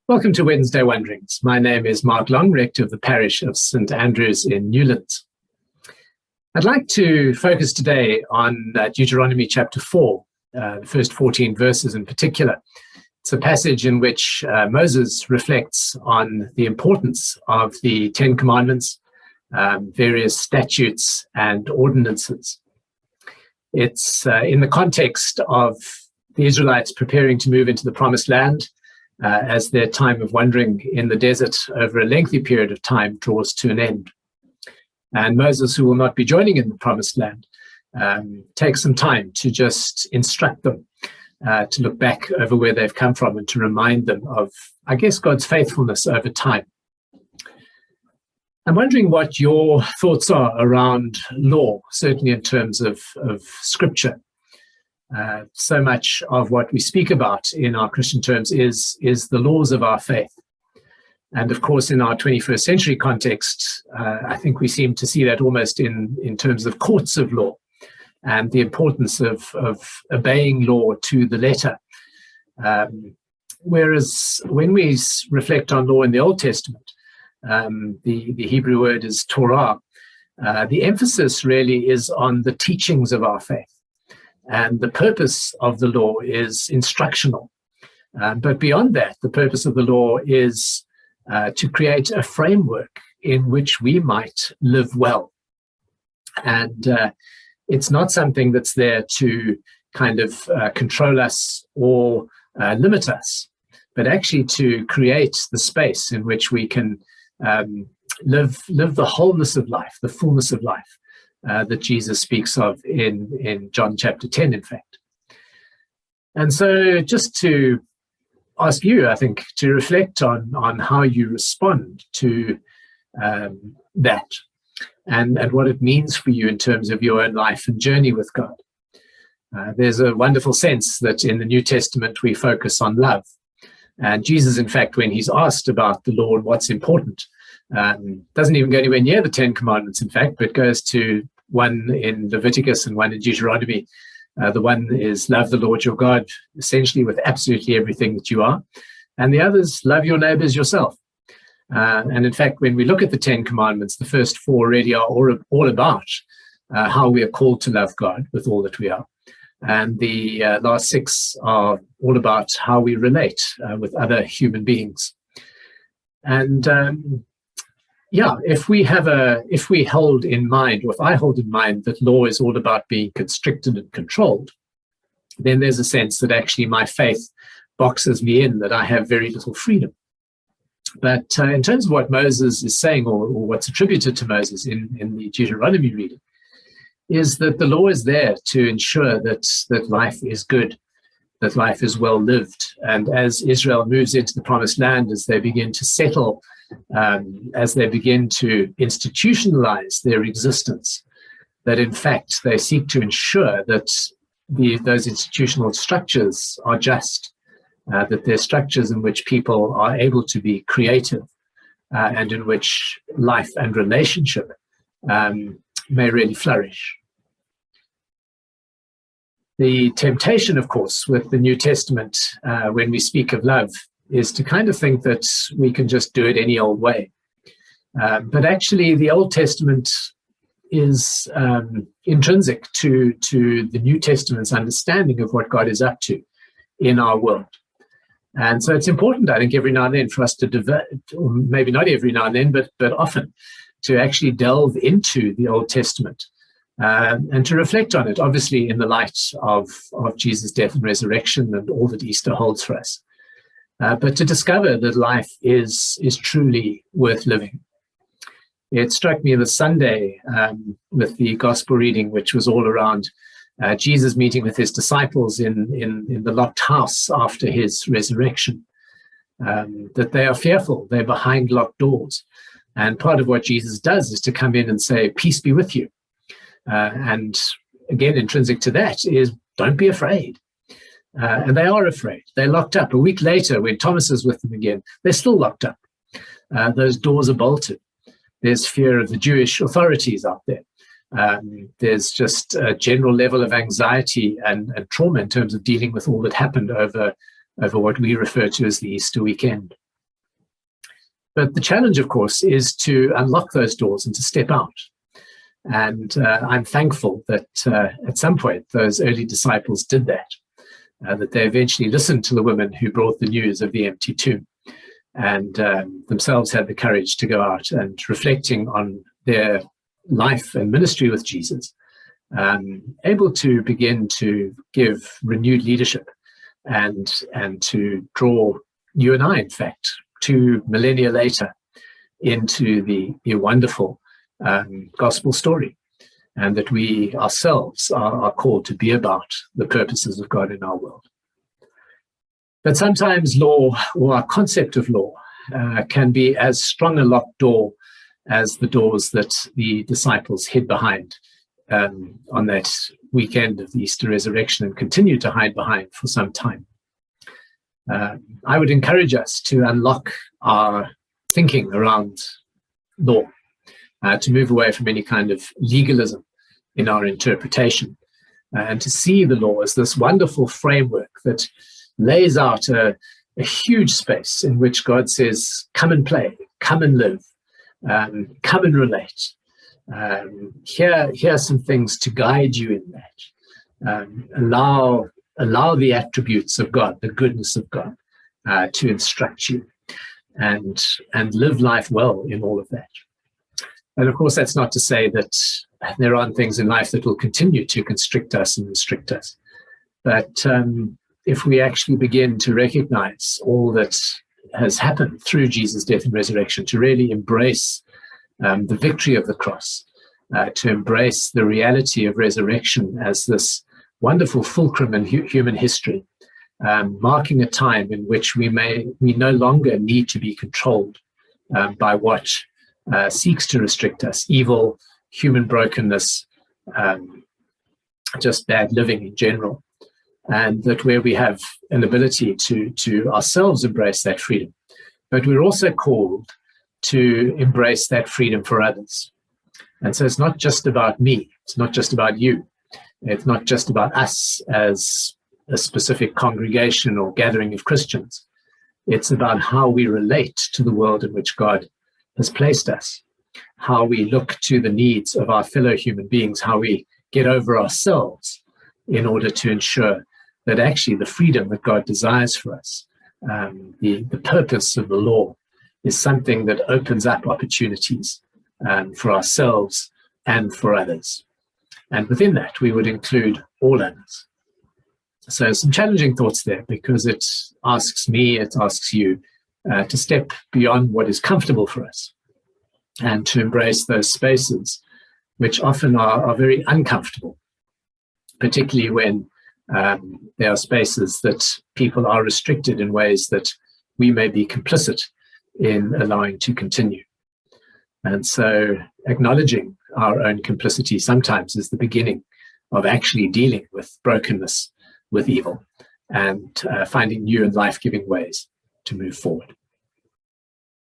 Welcome to Wednesday Wanderings. My name is Mark Long, rector of the parish of St Andrews in Newlands. I'd like to focus today on Deuteronomy chapter 4, the first 14 verses in particular. It's a passage in which Moses reflects on the importance of the Ten Commandments, various statutes and ordinances. It's in the context of the Israelites preparing to move into the Promised Land, as their time of wandering in the desert over a lengthy period of time draws to an end. And Moses, who will not be joining in the Promised Land, takes some time to just instruct them, to look back over where they've come from and to remind them of, I guess, God's faithfulness over time. I'm wondering what your thoughts are around law, certainly in terms of Scripture. So much of what we speak about in our Christian terms is the laws of our faith. And of course, in our 21st century context, I think we seem to see that almost in terms of courts of law and the importance of obeying law to the letter. Whereas when we reflect on law in the Old Testament, the Hebrew word is Torah, the emphasis really is on the teachings of our faith. And the purpose of the law is instructional. But beyond that, the purpose of the law is to create a framework in which we might live well. And it's not something that's there to kind of control us or limit us, but actually to create the space in which we can live the wholeness of life, the fullness of life. That Jesus speaks of in John chapter 10, in fact. And so just to ask you, I think, to reflect on how you respond to that and what it means for you in terms of your own life and journey with God. There's a wonderful sense that in the New Testament we focus on love. And Jesus, in fact, when he's asked about the law and what's important, doesn't even go anywhere near the Ten Commandments, in fact, but goes to one in Leviticus and one in Deuteronomy. The one is love the Lord your God, essentially with absolutely everything that you are. And the others, love your neighbors yourself. And in fact, when we look at the Ten Commandments, the first four really are all about how we are called to love God with all that we are. And the last six are all about how we relate with other human beings. And if I hold in mind that law is all about being constricted and controlled, then there's a sense that actually my faith boxes me in, that I have very little freedom. But in terms of what Moses is saying, or what's attributed to Moses in the Deuteronomy reading, is that the law is there to ensure that life is good, that life is well lived. And as Israel moves into the Promised Land, as they begin to settle, as they begin to institutionalize their existence, that in fact they seek to ensure that those institutional structures are just, that they're structures in which people are able to be creative and in which life and relationship may really flourish. The temptation, of course, with the New Testament, when we speak of love, is to kind of think that we can just do it any old way. But actually, the Old Testament is intrinsic to the New Testament's understanding of what God is up to in our world. And so it's important, I think, every now and then for us to or maybe not every now and then, but often, to actually delve into the Old Testament and to reflect on it, obviously in the light of Jesus' death and resurrection and all that Easter holds for us. But to discover that life is truly worth living. It struck me this Sunday with the gospel reading, which was all around Jesus meeting with his disciples in the locked house after his resurrection, that they are fearful, they're behind locked doors. And part of what Jesus does is to come in and say, peace be with you. And again, intrinsic to that is, don't be afraid. And they are afraid. They're locked up. A week later, when Thomas is with them again, they're still locked up. Those doors are bolted. There's fear of the Jewish authorities out there. There's just a general level of anxiety and trauma in terms of dealing with all that happened over what we refer to as the Easter weekend. But the challenge, of course, is to unlock those doors and to step out. And I'm thankful that at some point those early disciples did that, that they eventually listened to the women who brought the news of the empty tomb, and themselves had the courage to go out and, reflecting on their life and ministry with Jesus, able to begin to give renewed leadership and to draw you and I, in fact, 2 millennia later, into the wonderful gospel story, and that we ourselves are called to be about the purposes of God in our world. But sometimes law, or our concept of law, can be as strong a locked door as the doors that the disciples hid behind on that weekend of the Easter resurrection, and continue to hide behind for some time. I would encourage us to unlock our thinking around law, to move away from any kind of legalism in our interpretation, and to see the law as this wonderful framework that lays out a huge space in which God says, come and play, come and live, come and relate. Here are some things to guide you in that. Allow the attributes of God, the goodness of God, to instruct you, and live life well in all of that. And of course, that's not to say that there aren't things in life that will continue to constrict us and restrict us. But if we actually begin to recognize all that has happened through Jesus' death and resurrection, to really embrace the victory of the cross, to embrace the reality of resurrection as this wonderful fulcrum in human history, marking a time in which we no longer need to be controlled by what seeks to restrict us: evil, human brokenness, just bad living in general. And that where we have an ability to ourselves embrace that freedom, but we're also called to embrace that freedom for others. And so it's not just about me, it's not just about you, it's not just about us as a specific congregation or gathering of Christians. It's about how we relate to the world in which God has placed us, how we look to the needs of our fellow human beings, how we get over ourselves in order to ensure that actually the freedom that God desires for us, the purpose of the law, is something that opens up opportunities for ourselves and for others. And within that, we would include all others. So some challenging thoughts there, because it asks me, it asks you to step beyond what is comfortable for us, and to embrace those spaces which often are very uncomfortable, particularly when there are spaces that people are restricted in ways that we may be complicit in allowing to continue. And so acknowledging our own complicity sometimes is the beginning of actually dealing with brokenness, with evil, and finding new and life-giving ways to move forward.